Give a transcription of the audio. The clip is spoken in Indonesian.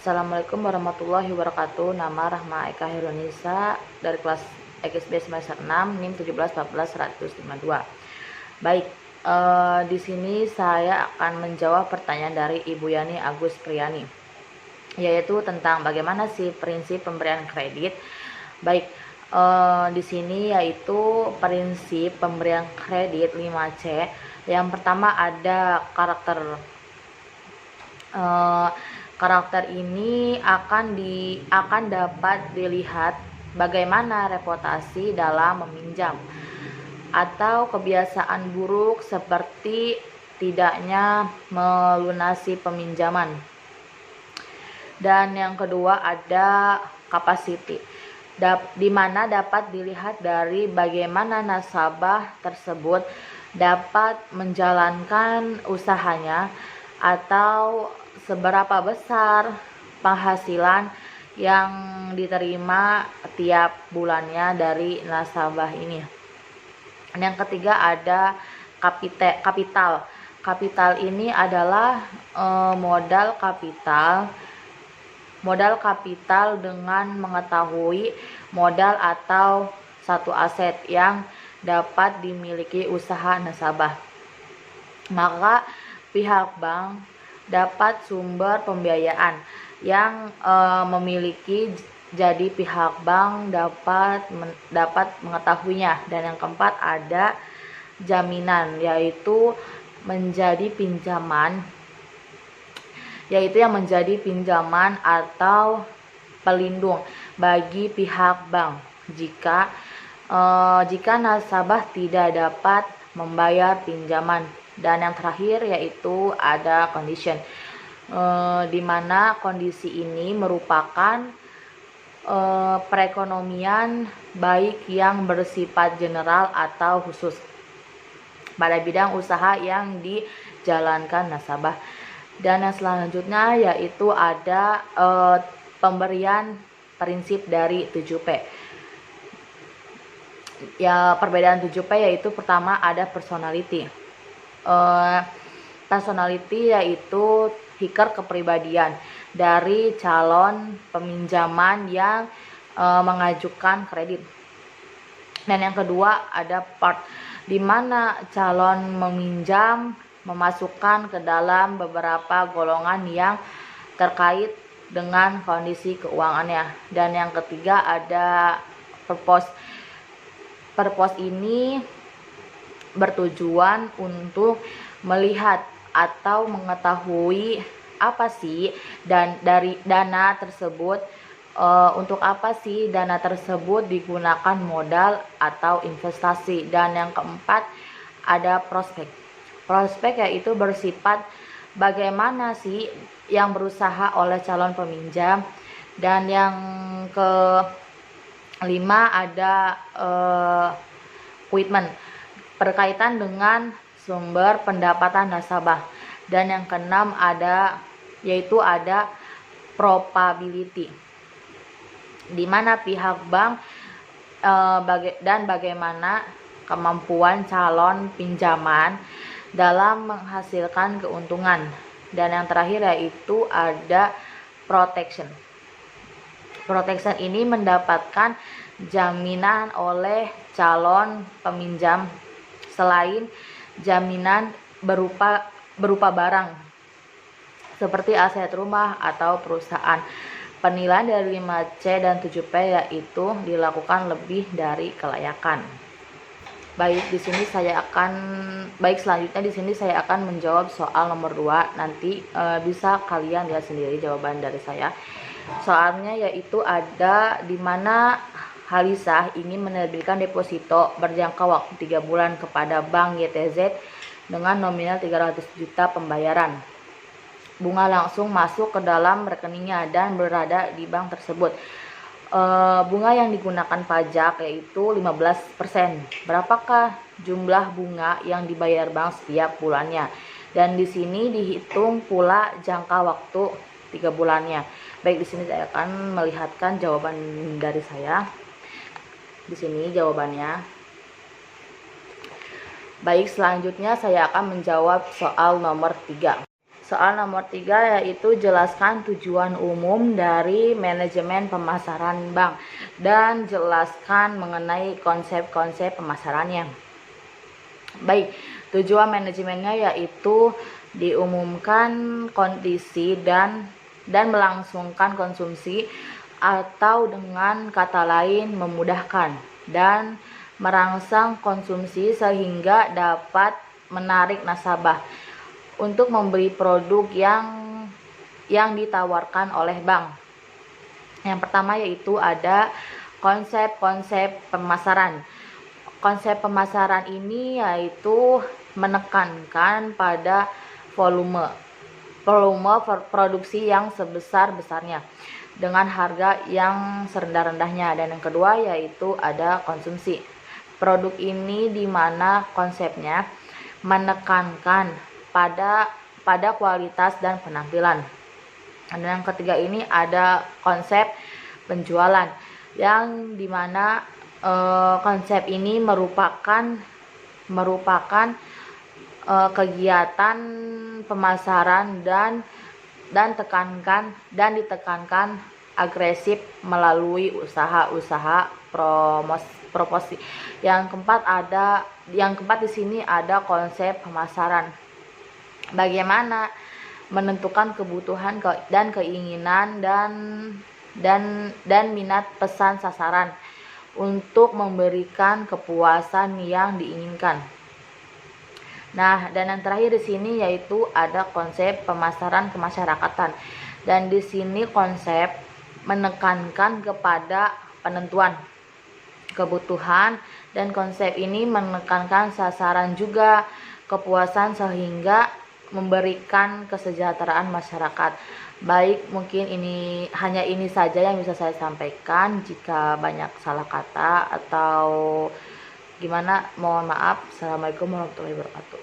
Assalamualaikum warahmatullahi wabarakatuh. Nama Rahma Eka Hirunisa dari kelas XB semester 6 NIM 1714152. Baik, di sini saya akan menjawab pertanyaan dari Ibu Yani Agus Priyani, yaitu tentang bagaimana sih prinsip pemberian kredit. Baik, di sini yaitu prinsip pemberian kredit 5C. Yang pertama ada karakter. Karakter ini akan dapat dilihat bagaimana reputasi dalam meminjam atau kebiasaan buruk seperti tidaknya melunasi peminjaman. Dan yang kedua ada capacity, di mana dapat dilihat dari bagaimana nasabah tersebut dapat menjalankan usahanya atau seberapa besar penghasilan yang diterima tiap bulannya dari nasabah ini. Yang ketiga ada kapital. Kapital ini adalah modal kapital dengan mengetahui modal atau satu aset yang dapat dimiliki usaha nasabah. Maka pihak bank dapat sumber pembiayaan yang memiliki, jadi pihak bank dapat mengetahuinya. Dan yang keempat ada jaminan, yaitu yang menjadi pinjaman atau pelindung bagi pihak bank jika nasabah tidak dapat membayar pinjaman. Dan yang terakhir yaitu ada condition, di mana kondisi ini merupakan perekonomian baik yang bersifat general atau khusus pada bidang usaha yang dijalankan nasabah. Dan yang selanjutnya yaitu ada pemberian prinsip dari 7P. Ya, perbedaan 7P yaitu pertama ada personality. Personality yaitu hikar kepribadian dari calon peminjaman yang mengajukan kredit. Dan yang kedua ada part, di mana calon meminjam memasukkan ke dalam beberapa golongan yang terkait dengan kondisi keuangannya. Dan yang ketiga ada purpose. Purpose ini bertujuan untuk melihat atau mengetahui apa sih dari dana tersebut, untuk apa sih dana tersebut digunakan modal atau investasi. Dan yang keempat ada prospek. Prospek yaitu bersifat bagaimana sih yang berusaha oleh calon peminjam. Dan yang kelima ada commitment, berkaitan dengan sumber pendapatan nasabah. Dan yang keenam yaitu ada probability, di mana pihak bank dan bagaimana kemampuan calon pinjaman dalam menghasilkan keuntungan. Dan yang terakhir yaitu ada protection. Protection ini mendapatkan jaminan oleh calon peminjam selain jaminan berupa barang seperti aset rumah atau perusahaan. Penilaian dari 5C dan 7P yaitu dilakukan lebih dari kelayakan. Selanjutnya di sini saya akan menjawab soal nomor 2. Nanti bisa kalian lihat sendiri jawaban dari saya. Soalnya yaitu ada di mana Halisah ingin menerbitkan deposito berjangka waktu 3 bulan kepada Bank YTZ dengan nominal 300 juta pembayaran. Bunga langsung masuk ke dalam rekeningnya dan berada di bank tersebut. Bunga yang digunakan pajak yaitu 15%. Berapakah jumlah bunga yang dibayar bank setiap bulannya? Dan di sini dihitung pula jangka waktu 3 bulannya. Baik, di sini saya akan melihatkan jawaban dari saya. Di sini jawabannya. Baik, selanjutnya saya akan menjawab soal nomor 3. Soal nomor 3 yaitu jelaskan tujuan umum dari manajemen pemasaran bank dan jelaskan mengenai konsep-konsep pemasarannya. Baik, tujuan manajemennya yaitu diumumkan kondisi dan melangsungkan konsumsi, atau dengan kata lain memudahkan dan merangsang konsumsi sehingga dapat menarik nasabah untuk membeli produk yang ditawarkan oleh bank. Yang pertama yaitu ada konsep-konsep pemasaran. Konsep pemasaran ini yaitu menekankan pada volume produksi yang sebesar-besarnya dengan harga yang serendah-rendahnya. Dan yang kedua yaitu ada konsumsi. Produk ini di mana konsepnya menekankan pada kualitas dan penampilan. Dan yang ketiga ini ada konsep penjualan, yang dimana konsep ini merupakan kegiatan pemasaran dan ditekankan agresif melalui usaha-usaha promosi. Yang keempat di sini ada konsep pemasaran. Bagaimana menentukan kebutuhan dan keinginan dan minat pesan sasaran untuk memberikan kepuasan yang diinginkan. Nah, dan yang terakhir di sini yaitu ada konsep pemasaran kemasyarakatan. Dan di sini konsep menekankan kepada penentuan kebutuhan, dan konsep ini menekankan sasaran juga kepuasan sehingga memberikan kesejahteraan masyarakat. Baik, mungkin hanya ini saja yang bisa saya sampaikan. Jika banyak salah kata atau gimana, mohon maaf. Assalamualaikum warahmatullahi wabarakatuh.